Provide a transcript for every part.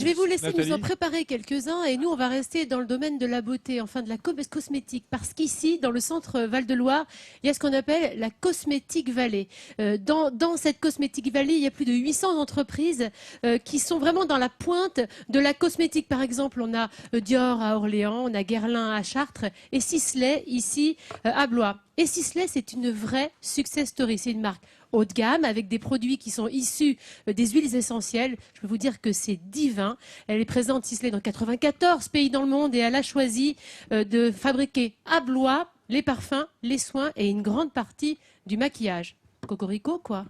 Je vais vous laisser nous en préparer quelques-uns et nous on va rester dans le domaine de la beauté, enfin de la cosmétique, parce qu'ici dans le centre Val-de-Loire, il y a ce qu'on appelle la Cosmétique Vallée. Dans cette Cosmétique Vallée, il y a plus de 800 entreprises qui sont vraiment dans la pointe de la cosmétique. Par exemple, on a Dior à Orléans, on a Guerlain à Chartres et Sisley ici à Blois. Et Sisley, c'est une vraie success story, c'est une marque haut de gamme avec des produits qui sont issus des huiles essentielles. Je peux vous dire que c'est divin. Elle est présente, Sisley, dans 94 pays dans le monde et elle a choisi de fabriquer à Blois les parfums, les soins et une grande partie du maquillage. Cocorico, quoi.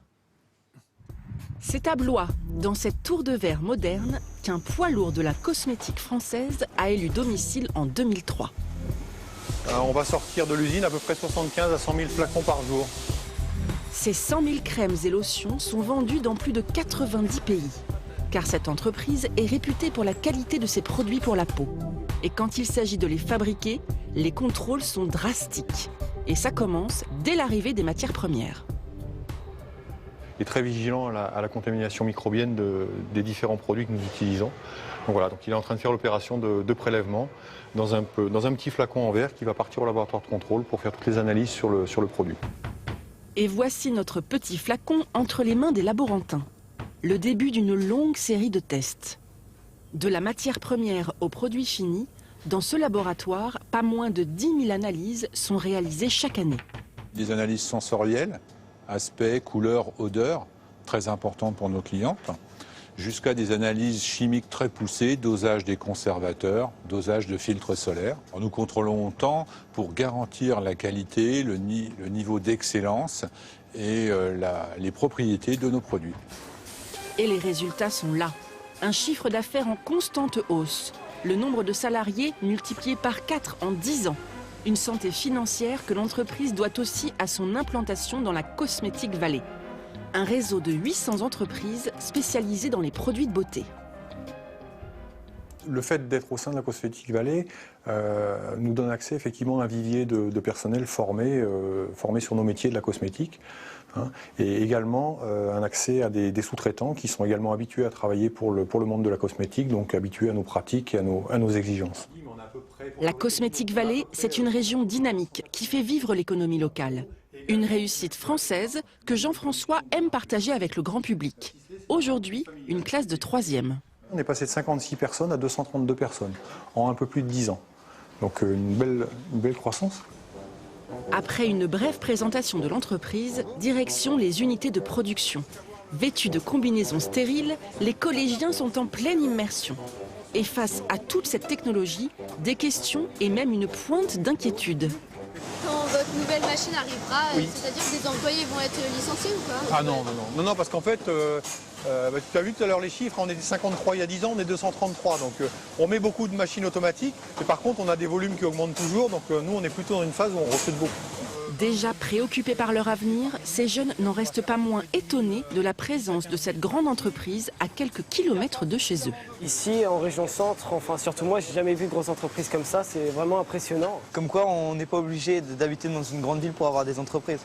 C'est à Blois, dans cette tour de verre moderne, qu'un poids lourd de la cosmétique française a élu domicile en 2003. On va sortir de l'usine à peu près 75 à 100 000 flacons par jour. Ces 100 000 crèmes et lotions sont vendues dans plus de 90 pays. Car cette entreprise est réputée pour la qualité de ses produits pour la peau. Et quand il s'agit de les fabriquer, les contrôles sont drastiques. Et ça commence dès l'arrivée des matières premières. Il est très vigilant à la contamination microbienne des différents produits que nous utilisons. Donc voilà, donc il est en train de faire l'opération de prélèvement dans un petit flacon en verre qui va partir au laboratoire de contrôle pour faire toutes les analyses sur le produit. Et voici notre petit flacon entre les mains des laborantins. Le début d'une longue série de tests. De la matière première au produit fini, dans ce laboratoire, pas moins de 10 000 analyses sont réalisées chaque année. Des analyses sensorielles, aspect, couleur, odeur, très importantes pour nos clientes, jusqu'à des analyses chimiques très poussées, dosage des conservateurs, dosage de filtres solaires. Nous contrôlons tant pour garantir la qualité, le niveau d'excellence et les propriétés de nos produits. Et les résultats sont là. Un chiffre d'affaires en constante hausse. Le nombre de salariés multiplié par 4 en 10 ans. Une santé financière que l'entreprise doit aussi à son implantation dans la Cosmétique Vallée. Un réseau de 800 entreprises spécialisées dans les produits de beauté. Le fait d'être au sein de la Cosmétique Vallée nous donne accès effectivement à un vivier de personnel formé sur nos métiers de la cosmétique. Et également un accès à des sous-traitants qui sont également habitués à travailler pour le monde de la cosmétique, donc habitués à nos pratiques et à nos exigences. La Cosmétique Vallée, c'est une région dynamique qui fait vivre l'économie locale. Une réussite française que Jean-François aime partager avec le grand public. Aujourd'hui, une classe de 3e. On est passé de 56 personnes à 232 personnes en un peu plus de 10 ans. Donc une belle croissance. Après une brève présentation de l'entreprise, direction les unités de production. Vêtus de combinaisons stériles, les collégiens sont en pleine immersion. Et face à toute cette technologie, des questions et même une pointe d'inquiétude. Quand votre nouvelle machine arrivera, oui. C'est-à-dire que des employés vont être licenciés ou pas? Ah non, parce qu'en fait, tu as vu tout à l'heure les chiffres, on était 53 il y a 10 ans, on est 233. Donc on met beaucoup de machines automatiques, mais par contre on a des volumes qui augmentent toujours, donc nous on est plutôt dans une phase où on recrute beaucoup. Déjà préoccupés par leur avenir, ces jeunes n'en restent pas moins étonnés de la présence de cette grande entreprise à quelques kilomètres de chez eux. Ici, en région centre, enfin surtout moi, j'ai jamais vu de grosse entreprise comme ça, c'est vraiment impressionnant. Comme quoi, on n'est pas obligé d'habiter dans une grande ville pour avoir des entreprises.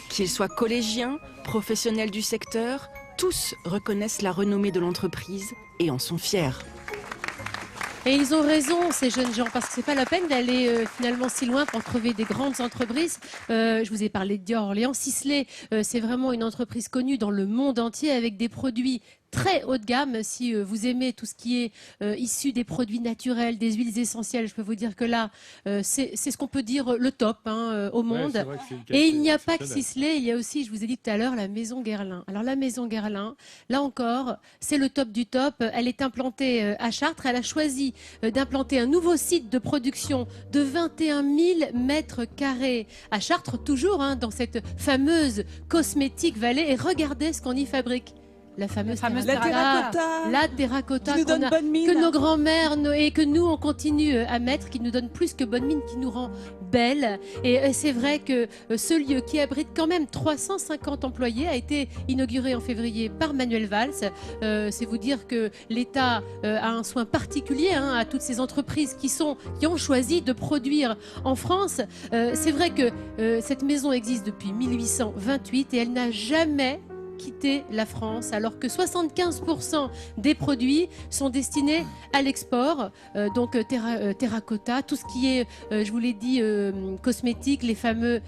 Qu'ils soient collégiens, professionnels du secteur, tous reconnaissent la renommée de l'entreprise et en sont fiers. Et ils ont raison, ces jeunes gens, parce que c'est pas la peine d'aller finalement si loin pour trouver des grandes entreprises. Je vous ai parlé de Dior, Orléans, Sisley, c'est vraiment une entreprise connue dans le monde entier avec des produits très haut de gamme. Si vous aimez tout ce qui est issu des produits naturels, des huiles essentielles, je peux vous dire que là, c'est ce qu'on peut dire le top au monde. Ouais, et il n'y a pas que Sisley, il y a aussi, je vous ai dit tout à l'heure, la maison Guerlain. Alors la maison Guerlain, là encore, c'est le top du top. Elle est implantée à Chartres. Elle a choisi d'implanter un nouveau site de production de 21 000 mètres carrés à Chartres, toujours dans cette fameuse Cosmétique Vallée. Et regardez ce qu'on y fabrique. La fameuse terracotta. La terracotta que nos grands-mères et que nous, on continue à mettre, qui nous donne plus que bonne mine, qui nous rend belle. Et c'est vrai que ce lieu qui abrite quand même 350 employés a été inauguré en février par Manuel Valls. C'est vous dire que l'État a un soin particulier à toutes ces entreprises qui ont choisi de produire en France. C'est vrai que cette maison existe depuis 1828 et elle n'a jamais quitter la France, alors que 75% des produits sont destinés à l'export. Donc terracotta, tout ce qui est, je vous l'ai dit, cosmétique, les fameux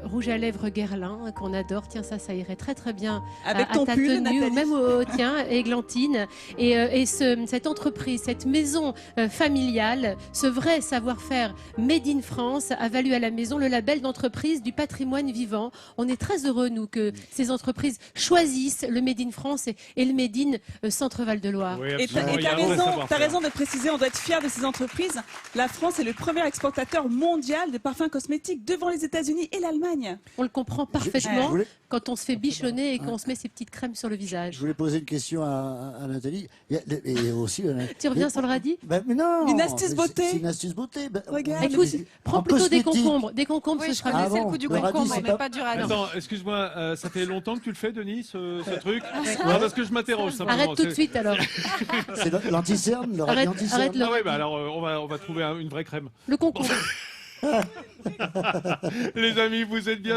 rouge à lèvres Guerlain qu'on adore. Tiens, ça irait très très bien Avec à ton ta pull, tenue, Nathalie. ou même tiens, Églantine. Et cette entreprise, cette maison familiale, ce vrai savoir-faire Made in France a valu à la maison le label d'entreprise du patrimoine vivant. On est très heureux, nous, que ces entreprises choisissent le Made in France et le Made in Centre-Val de Loire. Oui, Et absolument. Il y t'as a un vrai raison, savoir-faire. t'as raison de préciser, on doit être fiers de ces entreprises. La France est le premier exportateur mondial de parfums cosmétiques devant les États-Unis et l'Allemagne. On le comprend parfaitement je voulais- quand on se fait bichonner et qu'on se met ses petites crèmes sur le visage. Je voulais poser une question à Nathalie. Et aussi, Tu reviens sur le radis? Mais non. Une astuce beauté. C'est une astuce beauté. Regarde. Écoute, prends en plutôt des cosmétique. concombre. Des concombres, Oui, ce je sera connaissais mieux. bon, le coup du le radis, concombre, c'est mais pas- pas du radis. Attends, excuse-moi, ça fait longtemps que tu le fais, Denis, ce truc? Non, parce que je m'interroge simplement. Arrête tout de C'est- suite alors. C'est l'anti-cerne, le radis Arrête, anti-cerne. arrête le Ah ouais, bah alors on va trouver une vraie crème. Le concombre. Les amis, vous êtes bien